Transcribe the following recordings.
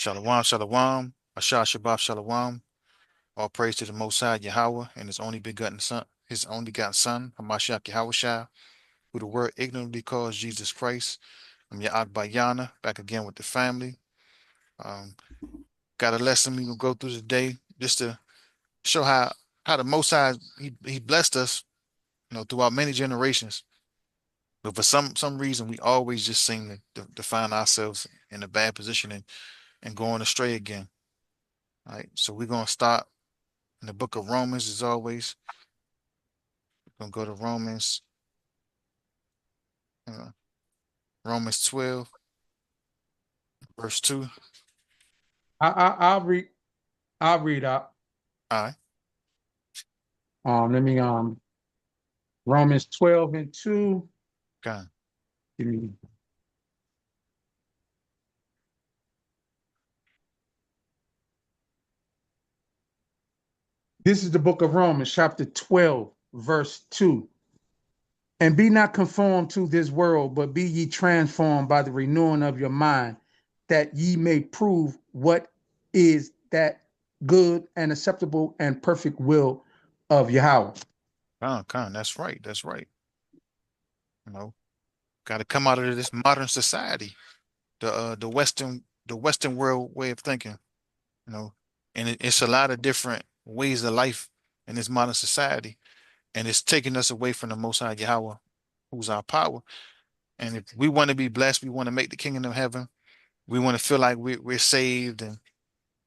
Shalom, shalom, Ashah Shabbat shalom. All praise to the Most High YaHaWah and his only begotten son, Hamashiach YaHaWah, who the word ignorantly calls Jesus Christ. I'm YaHaWah, back again with the family. Um, got a lesson we gonna go through today just to show how the Most High he blessed us, throughout many generations. But for some reason, we always just seem to find ourselves in a bad position and going astray again. All right, so we're gonna start in the book of Romans, as always. We're gonna go to uh, Romans 12, verse 2. I'll read. I'll read out. All right, Let me Romans 12 and 2. God. Give me- This is the book of Romans, chapter 12, verse 2. And be not conformed to this world, but be ye transformed by the renewing of your mind, that ye may prove what is that good and acceptable and perfect will of Yahweh. That's right. That's right. You know, got to come out of this modern society, the Western world way of thinking. You know, and it's a lot of different ways of life in this modern society, and it's taking us away from the Most High YaHaWah, who's our power. And if we want to be blessed, we want to make the kingdom of heaven. We want to feel like we're saved and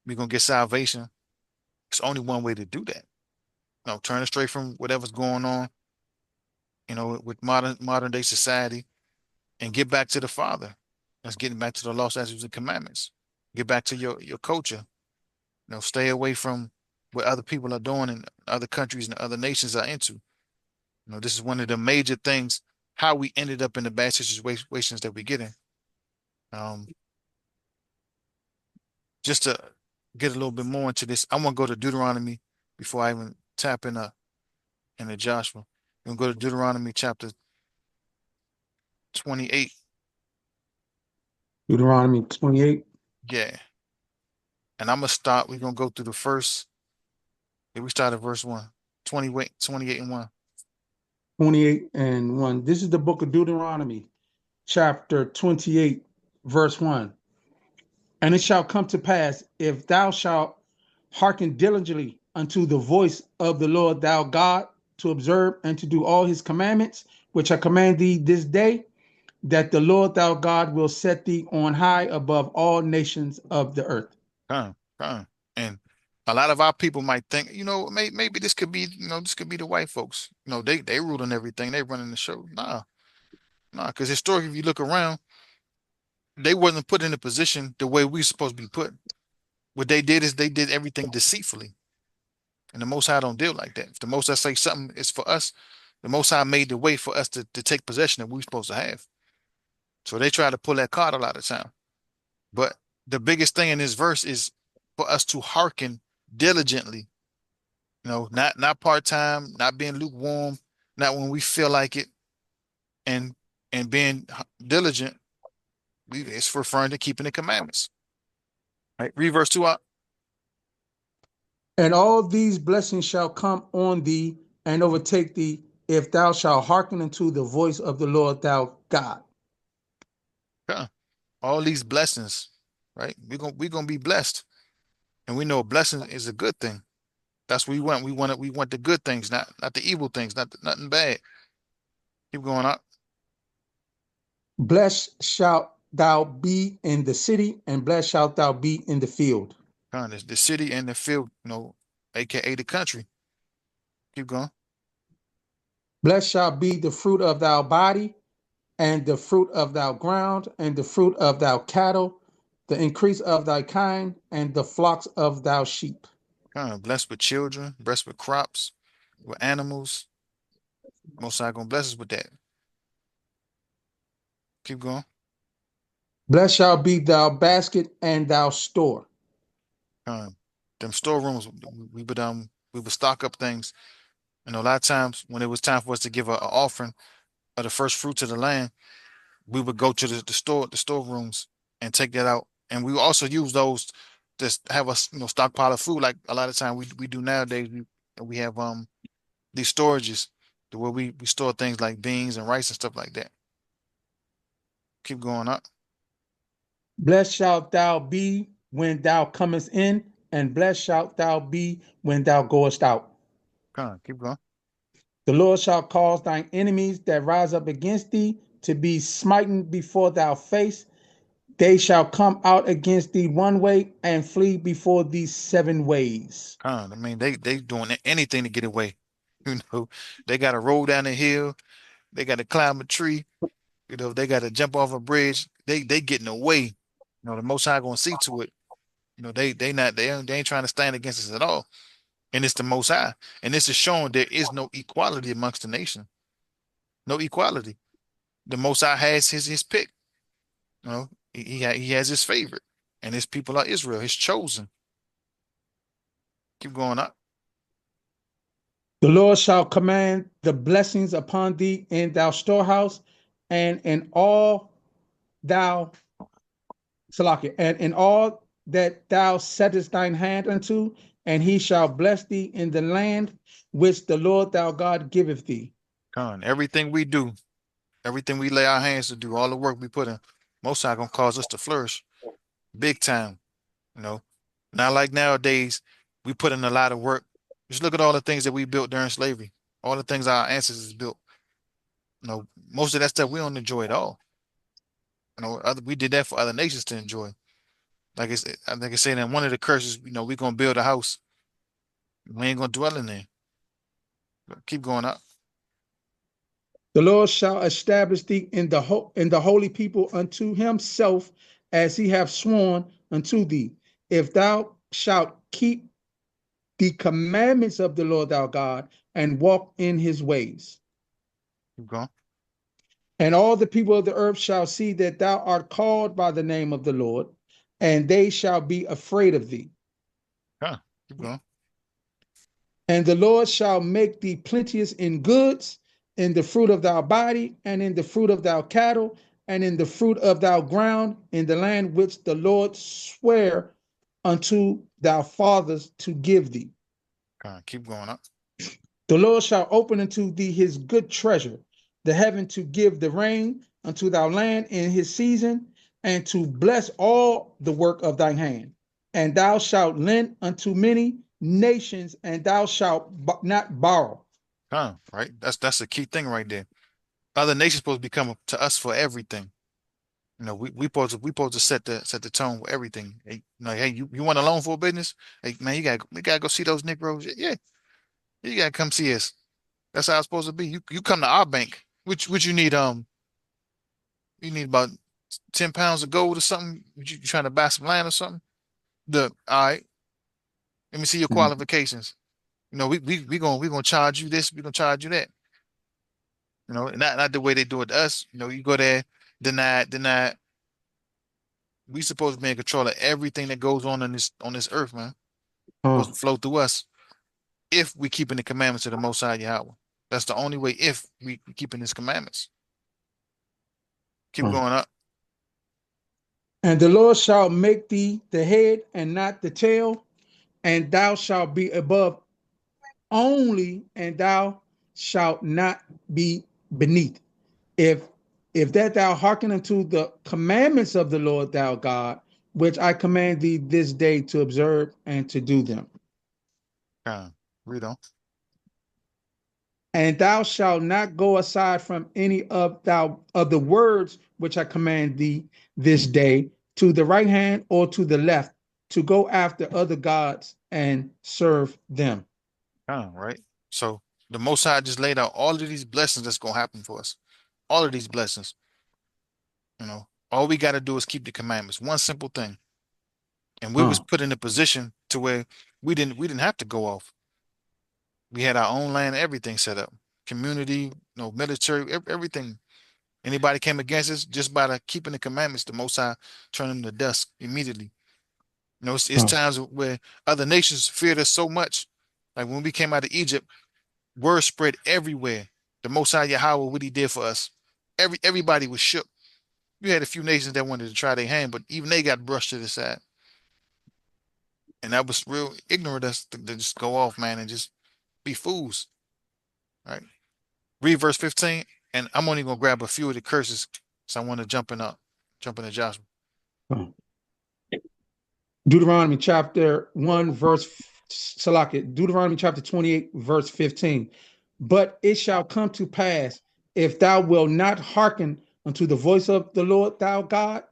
we're gonna get salvation. It's only one way to do that. Turn it straight from whatever's going on, with modern day society, and get back to the Father. That's getting back to the law, statutes, and commandments. Get back to your culture. Stay away from what other people are doing in other countries and other nations are into. This is one of the major things how we ended up in the bad situations that we get in. Um, just to get a little bit more into this, I want to go to Deuteronomy before I even tap into Joshua. We're gonna go to Deuteronomy chapter 28. Deuteronomy 28. Yeah. And we're gonna go through the first. If we start at verse 1. 28 and 1. 28 and 1. This is the book of Deuteronomy, chapter 28, verse 1. And it shall come to pass, if thou shalt hearken diligently unto the voice of the Lord thou God, to observe and to do all his commandments, which I command thee this day, that the Lord thou God will set thee on high above all nations of the earth. Come. And a lot of our people might think, maybe this could be the white folks. They ruling everything. They running the show. Nah, because historically, if you look around, they wasn't put in a position the way we supposed to be put. What they did is they did everything deceitfully. And the Most High don't deal like that. If the Most High say something is for us, the Most High made the way for us to take possession that we're supposed to have. So they try to pull that card a lot of time. But the biggest thing in this verse is for us to hearken diligently. Not part-time, not being lukewarm, not when we feel like it, and being diligent. It's referring to keeping the commandments. Right? Read verse 2 out. And all these blessings shall come on thee and overtake thee, if thou shalt hearken unto the voice of the Lord thou God. Yeah. All these blessings, right? We're gonna be blessed. And we know a blessing is a good thing. That's what we want. We want the good things, not the evil things, nothing bad. Keep going up. Blessed shalt thou be in the city, and blessed shalt thou be in the field. The city and the field, aka the country. Keep going. Blessed shall be the fruit of thy body, and the fruit of thy ground, and the fruit of thy cattle, the increase of thy kind, and the flocks of thy sheep. Blessed with children, blessed with crops, with animals. Most High gonna bless us with that. Keep going. Blessed shall be thou basket and thou store. Them storerooms, we would stock up things. A lot of times when it was time for us to give an offering of the first fruits of the land, we would go to the storerooms and take that out And we also use those to have us, stockpile of food like a lot of time we do nowadays. We have these storages to where we store things like beans and rice and stuff like that. Keep going up. Blessed shalt thou be when thou comest in, and blessed shalt thou be when thou goest out. Come on, keep going. The Lord shall cause thine enemies that rise up against thee to be smitten before thy face. They shall come out against thee one way and flee before thee seven ways. Come on. I mean, they doing anything to get away. You know, they got to roll down a hill. They got to climb a tree. They got to jump off a bridge. They getting away. The Most High gonna see to it. They ain't trying to stand against us at all. And it's the Most High. And this is showing there is no equality amongst the nation. No equality. The Most High has his pick. He has his favorite, and his people are Israel, his chosen. Keep going up. The Lord shall command the blessings upon thee in thou storehouse and in all thou Salakia, and in all that thou settest thine hand unto, and he shall bless thee in the land which the Lord thou God giveth thee. Come on. Everything we do, everything we lay our hands to do, all the work we put in, Most High gonna cause us to flourish big time. You know, Not like nowadays, we put in a lot of work. Just look at all the things that we built during slavery, all the things our ancestors built. Most of that stuff we don't enjoy at all. We did that for other nations to enjoy. I think I said in one of the curses, we're gonna build a house. We ain't gonna dwell in there. Keep going up. The Lord shall establish thee in the holy people unto himself, as he hath sworn unto thee, if thou shalt keep the commandments of the Lord thou God and walk in his ways. Keep going. And all the people of the earth shall see that thou art called by the name of the Lord, and they shall be afraid of thee. Huh. Keep going. And the Lord shall make thee plenteous in goods, in the fruit of thy body, and in the fruit of thy cattle, and in the fruit of thy ground, in the land which the Lord sware unto thy fathers to give thee. Keep going up. The Lord shall open unto thee his good treasure, the heaven to give the rain unto thy land in his season, and to bless all the work of thine hand. And thou shalt lend unto many nations, and thou shalt not borrow. Right. That's a key thing right there. Other nations supposed to become to us for everything. We supposed to set the tone for everything. Hey, you want a loan for a business? Hey, man, we gotta go see those Negroes. Yeah, you gotta come see us. That's how it's supposed to be. You come to our bank. Which you need about 10 pounds of gold or something. You trying to buy some land or something? All right. Let me see your Mhm. qualifications. We gonna charge you this. We gonna charge you that. Not the way they do it to us. You go there, deny. We supposed to be in control of everything that goes on this earth, man. Supposed to flow through us if we keeping the commandments of the Most High YaHaWah. That's the only way if we keeping His commandments. Keep Uh. going up. And the Lord shall make thee the head and not the tail, and thou shalt be above only, and thou shalt not be beneath. If that thou hearken unto the commandments of the Lord thou God, which I command thee this day to observe and to do them. Read on. And thou shalt not go aside from any of the words which I command thee this day, to the right hand or to the left, to go after other gods and serve them. Right. So the Most High just laid out all of these blessings that's gonna happen for us. All of these blessings. All we got to do is keep the commandments. One simple thing. And we was Uh, put in a position to where we didn't have to go off. We had our own land, everything set up, community, military, everything. Anybody came against us just by keeping the commandments, the Most High turned them to dust immediately. It's uh, times where other nations feared us so much. Like when we came out of Egypt, word spread everywhere. The Most High YaHaWah, what He did for us. Everybody was shook. you had a few nations that wanted to try their hand, but even they got brushed to the side. And that was real ignorant of us to just go off, man, and just be fools. Right? Read verse 15, and I'm only gonna grab a few of the curses. So I want to jump into Joshua. Oh. Deuteronomy chapter 1, verse Salaki, Deuteronomy chapter 28, verse 15. But it shall come to pass, if thou wilt not hearken unto the voice of the Lord thou God,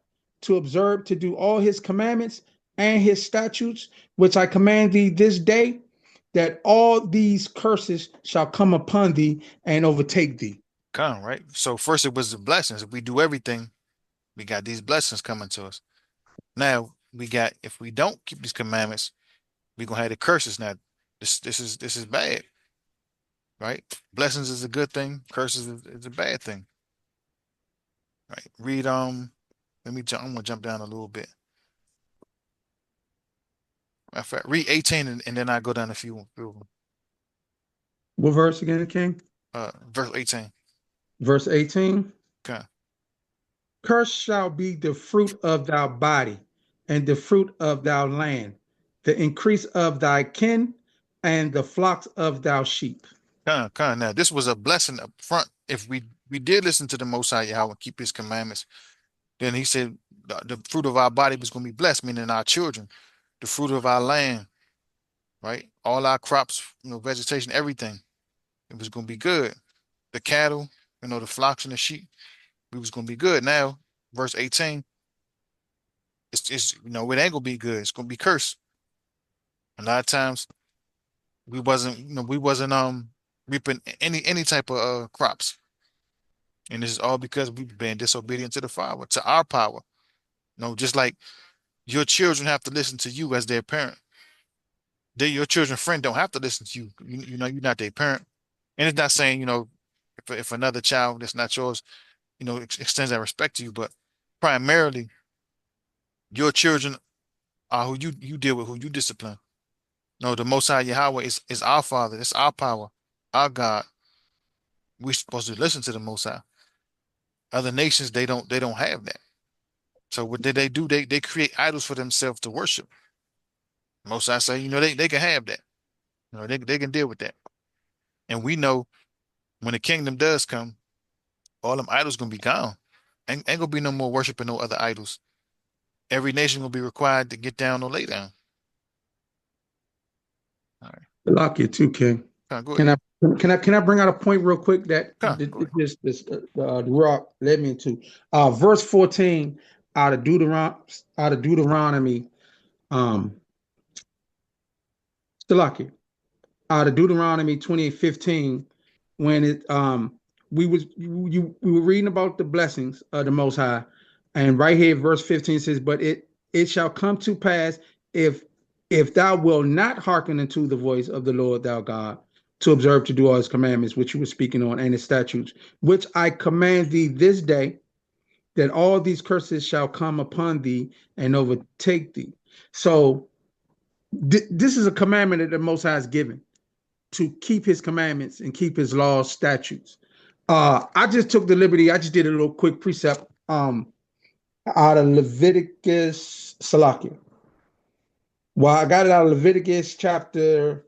to observe to do all his commandments and his statutes, which I command thee this day, that all these curses shall come upon thee and overtake thee. Come, right? So first it was the blessings. If we do everything, we got these blessings coming to us. Now we got if we don't keep these commandments, we're gonna have the curses. Now this is bad, right? Blessings is a good thing, curses is a bad thing. Right. Read let me jump I'm gonna jump down a little bit. Matter of fact, read 18 and then I go down a few of them. What verse again, King? Verse 18. Verse 18. Okay. Cursed shall be the fruit of thy body, and the fruit of thy land, the increase of thy kin, and the flocks of thy sheep. Come. Now this was a blessing up front. If we did listen to the Most High YaHaWah and keep his commandments, then he said the fruit of our body was gonna be blessed, meaning our children, the fruit of our land, right? All our crops, vegetation, everything. It was gonna be good. The cattle, the flocks and the sheep, it was gonna be good. Now, verse 18, it's it ain't gonna be good. It's gonna be cursed. A lot of times we wasn't reaping any type of crops. And this is all because we've been disobedient to the Father, to our power. Just like your children have to listen to you as their parent. Your children's friend don't have to listen to you. You're not their parent. And it's not saying, if another child that's not yours, extends that respect to you, but primarily your children are who you deal with, who you discipline. No, the Most High YaHaWah is our Father. It's our power, our God. We're supposed to listen to the Most High. Other nations, they don't have that. So what did they do? They create idols for themselves to worship. Most High say, they can have that. They can deal with that. And we know when the kingdom does come, all them idols gonna be gone. Ain't gonna be no more worshiping no other idols. Every nation will be required to get down or lay down. All right. Lock it too, King. Go Can ahead. I can I bring out a point real quick that Go ahead. the rock led me into verse 14 out of Deuteronomy um Salaki, out of Deuteronomy 28:15, when it we were reading about the blessings of the Most High, and right here verse 15 says, but it shall come to pass, if thou wilt not hearken unto the voice of the Lord thou God, to observe to do all his commandments which you were speaking on, and his statutes which I command thee this day, that all these curses shall come upon thee and overtake thee. So this is a commandment that the Most High has given, to keep his commandments and keep his laws, statutes. I just took the liberty, I just did a little quick precept out of Leviticus Salakia. Well, I got it out of Leviticus chapter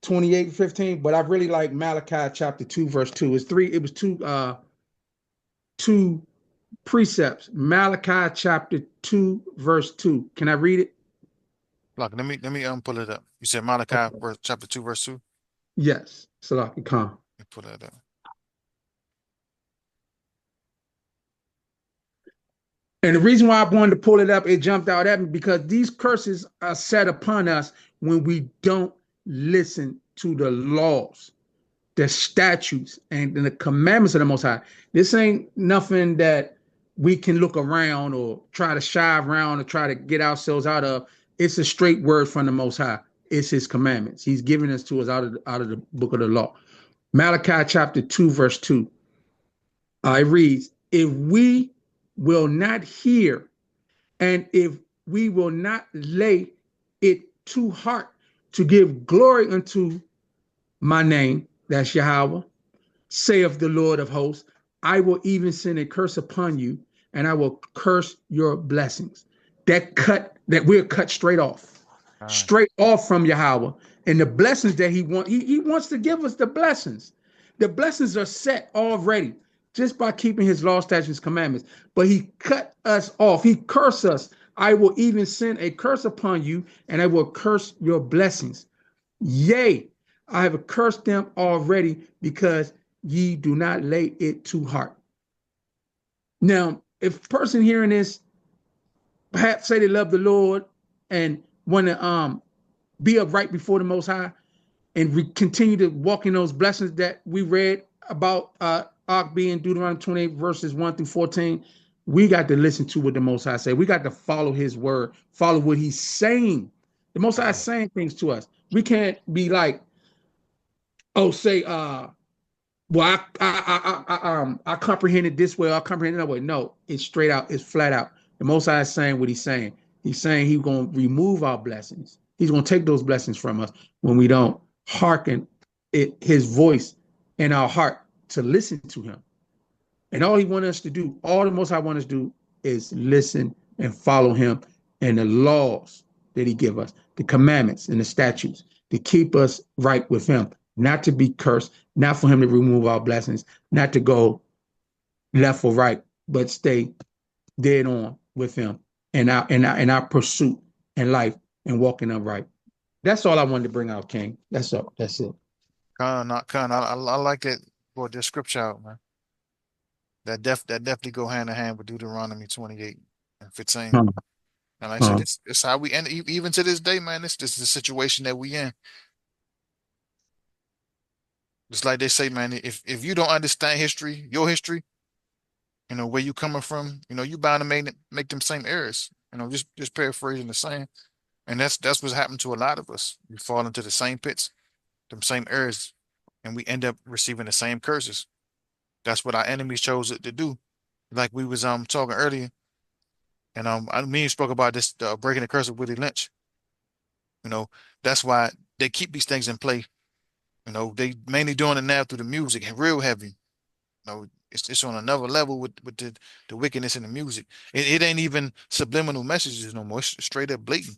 28:15, but I really like Malachi chapter 2, verse 2. It was two precepts. Malachi chapter 2, verse 2. Can I read it? Look, let me pull it up. You said Malachi chapter 2, verse 2. Yes. Salakia Khan. Let me pull that up. And the reason why I wanted to pull it up, it jumped out at me because these curses are set upon us when we don't listen to the laws, the statutes, and the commandments of the Most High. This ain't nothing that we can look around or try to shy around or try to get ourselves out of. It's a straight word from the Most High. It's his commandments. He's giving us to us out of the book of the law. Malachi chapter 2, verse 2. It reads, if we will not hear, and if we will not lay it to heart to give glory unto my name, that's Yahweh, saith the Lord of hosts, I will even send a curse upon you, and I will curse your blessings. That we're cut God, straight off from Yahweh. And the blessings that he wants to give us the blessings. The blessings are set already just by keeping his law, statutes, commandments. But he cut us off. He cursed us. I will even send a curse upon you, and I will curse your blessings. Yea, I have cursed them already because ye do not lay it to heart. Now, if a person hearing this perhaps say they love the Lord and want to be upright before the Most High and continue to walk in those blessings that we read about being Deuteronomy 28 verses 1 through 14, we got to listen to what the Most High say. We got to follow his word, follow what he's saying. The Most High is God, saying things to us. We can't be like, oh, say, well, I comprehended this way, I comprehended that way. No, it's straight out, it's flat out. The Most High is saying what he's saying. He's saying he's going to remove our blessings. He's going to take those blessings from us when we don't hearken his voice in our heart to listen to him. And all he wants us to do, all the Most High wants us to do is listen and follow him and the laws that he give us, the commandments and the statutes to keep us right with him, not to be cursed, not for him to remove our blessings, not to go left or right, but stay dead on with him in our pursuit in life and walking upright. That's all I wanted to bring out, King. That's all. That's it. not kind. I like that. Boy, this scripture out, man. That definitely go hand in hand with Deuteronomy 28 and 15. Uh, And like I said, uh, it's how we end. Even to this day, man. This is the situation that we in. Just like they say, man. If you don't understand history, your history, where you coming from, you bound to make them same errors. Just paraphrasing the saying. And that's what's happened to a lot of us. We fall into the same pits, them same errors, and we end up receiving the same curses. That's what our enemies chose it to do. Like we was talking earlier, and me and spoke about this breaking the curse of Willie Lynch. You know, that's why they keep these things in play. They mainly doing it now through the music, real heavy. It's on another level with the wickedness in the music. It ain't even subliminal messages no more. It's straight up blatant,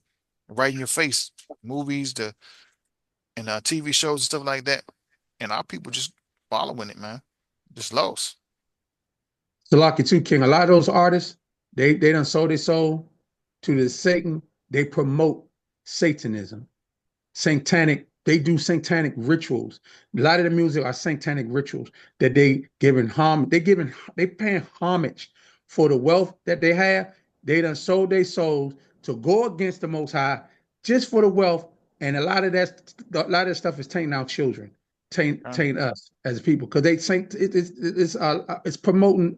right in your face. Movies, and TV shows and stuff like that, and our people just following it, man. Just lost. Salaki too, King. A lot of those artists, they done sold their soul to the Satan. They promote Satanism. They do satanic rituals. A lot of the music are satanic rituals that they paying homage for the wealth that they have. They done sold their souls to go against the Most High just for the wealth. And a lot of that stuff is tainting our children, Uh, taint us as people, because it's promoting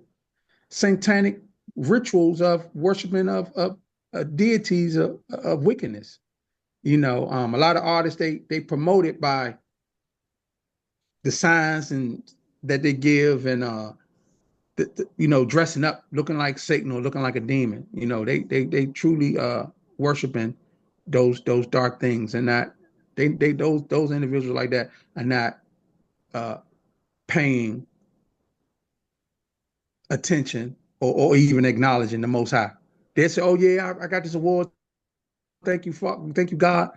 satanic rituals of worshiping of deities of wickedness. A lot of artists they promote it by the signs and that they give and dressing up, looking like Satan or looking like a demon. They truly worshiping those dark things and not those individuals like that are not uh, paying attention or even acknowledging the Most High. They say, "Oh yeah, I got this award. Thank you, God."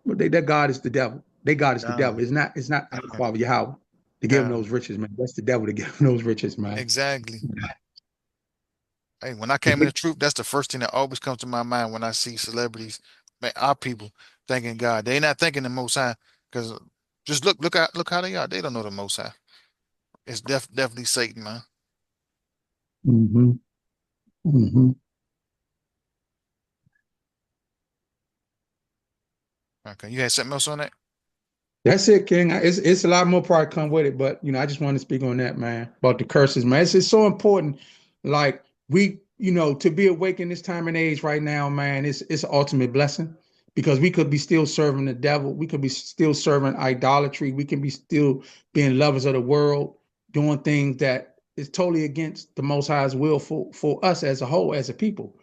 But that God is the devil. They God is the devil. God, It's not God, YaHaWah Yahweh to give them God. those riches, man. That's the devil to give them those riches, man. Exactly. Hey, when I came in the truth, that's the first thing that always comes to my mind when I see celebrities, man, our people thanking God. They not thanking the Most High because just look how they are. They don't know the Most High. It's definitely Satan, man. Mm-hmm. Mm-hmm. Okay, you had something else on that? That's it, King. It's a lot more probably come with it, but I just want to speak on that, man, about the curses, man. It's so important. Like to be awake in this time and age right now, man. It's an ultimate blessing because we could be still serving the devil. We could be still serving idolatry. We can be still being lovers of the world, doing things that is totally against the Most High's will for us as a whole, as a people.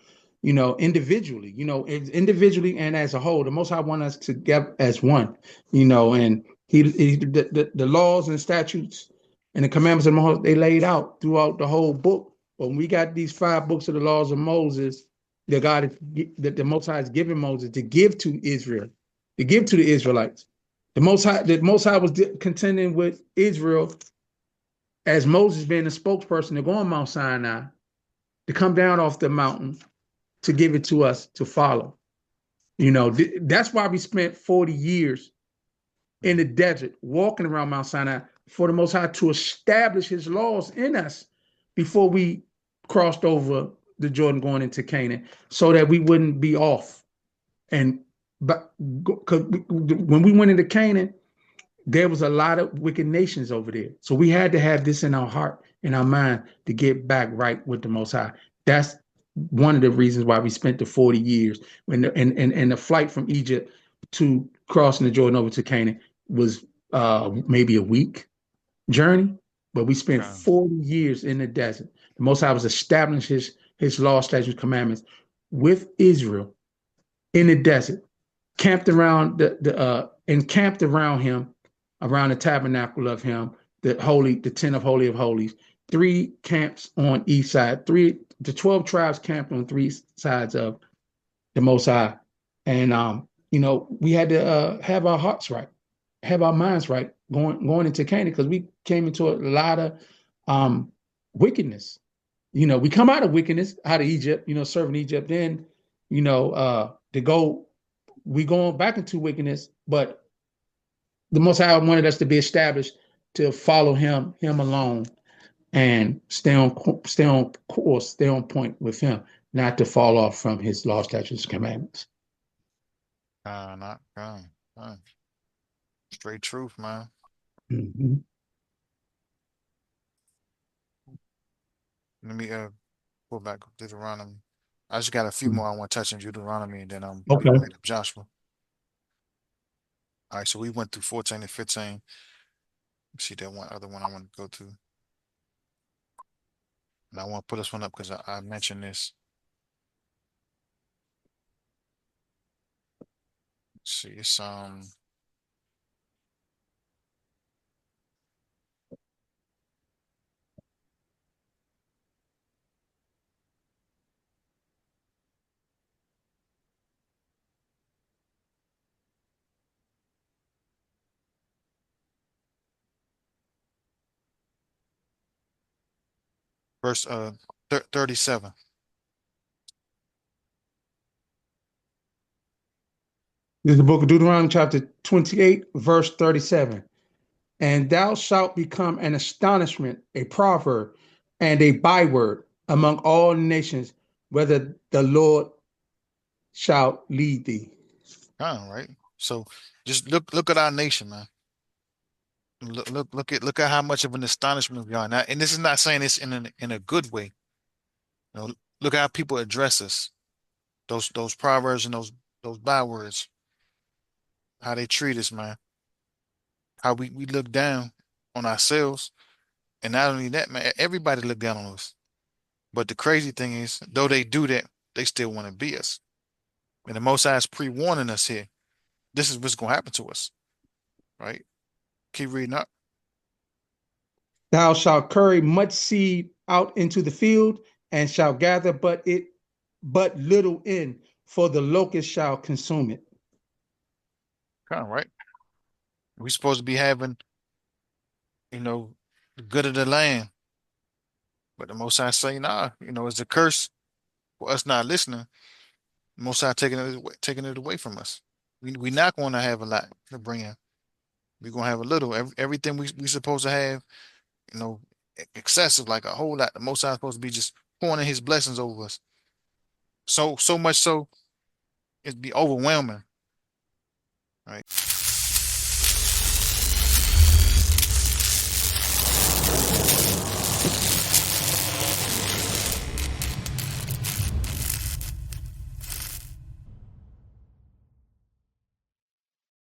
Individually, individually and as a whole, the Most High want us together as one. And the laws and statutes and the commandments of the Most High, they laid out throughout the whole book But when we got these 5 books of the laws of Moses, that the Most High is giving Moses to give to Israel, to give to the Israelites. The Most High was contending with Israel as Moses being the spokesperson to go on Mount Sinai, to come down off the mountain, to give it to us to follow. That's why we spent 40 years in the desert, walking around Mount Sinai for the Most High to establish his laws in us before we crossed over the Jordan going into Canaan, so that we wouldn't be off. And but because when we went into Canaan, there was a lot of wicked nations over there. So we had to have this in our heart, in our mind, to get back right with the Most High. That's one of the reasons why we spent the 40 years. And the flight from Egypt to crossing the Jordan over to Canaan was maybe a week journey, but we spent God, 40 years in the desert. The Most High was establishing his law, statutes, commandments with Israel in the desert, camped around encamped around him, around the tabernacle of him, the tent of holy of holies. 3 camps on each side. The 12 tribes camped on 3 sides of the Most High, and we had to have our hearts right, have our minds right, going into Canaan, because we came into a lot of wickedness. We come out of wickedness, out of Egypt, serving Egypt. Then, we going back into wickedness, but the Most High wanted us to be established to follow him alone, and stay on course, stay on point with him, not to fall off from his law, statutes, commandments. not God. God. Straight truth, man. Mhm. Let me pull back Deuteronomy. I just got a few more I want to touch in Deuteronomy, and then we Okay. gonna hit up Joshua. All right, so we went through 14 and 15. Let's see that one other one I want to go to. And I want to pull this one up because I mentioned this. Let's see, it's verse 37. This is the book of Deuteronomy, chapter 28, verse 37. And thou shalt become an astonishment, a proverb, and a byword among all nations, whether the Lord shall lead thee. All right. So just look at our nation, man. Look at how much of an astonishment we are now. And this is not saying this in a good way. Look how people address us. Those proverbs and those bywords, how they treat us, man. How we look down on ourselves. And not only that, man, everybody look down on us. But the crazy thing is, though they do that, they still want to be us. And the Most High is pre-warning us here. This is what's gonna happen to us, right? Keep reading up. Thou shalt carry much seed out into the field, and shalt gather but little in, for the locust shall consume it. Kind of right. We supposed to be having, the good of the land. But the Most High say, nah, it's a curse for us not listening. The Most High taking it away from us. We not going to have a lot to bring in. We're going to have a little. Everything we supposed to have, you know, excessive, like a whole lot. The Most High supposed to be just pouring in his blessings over us. So much so, it'd be overwhelming, right?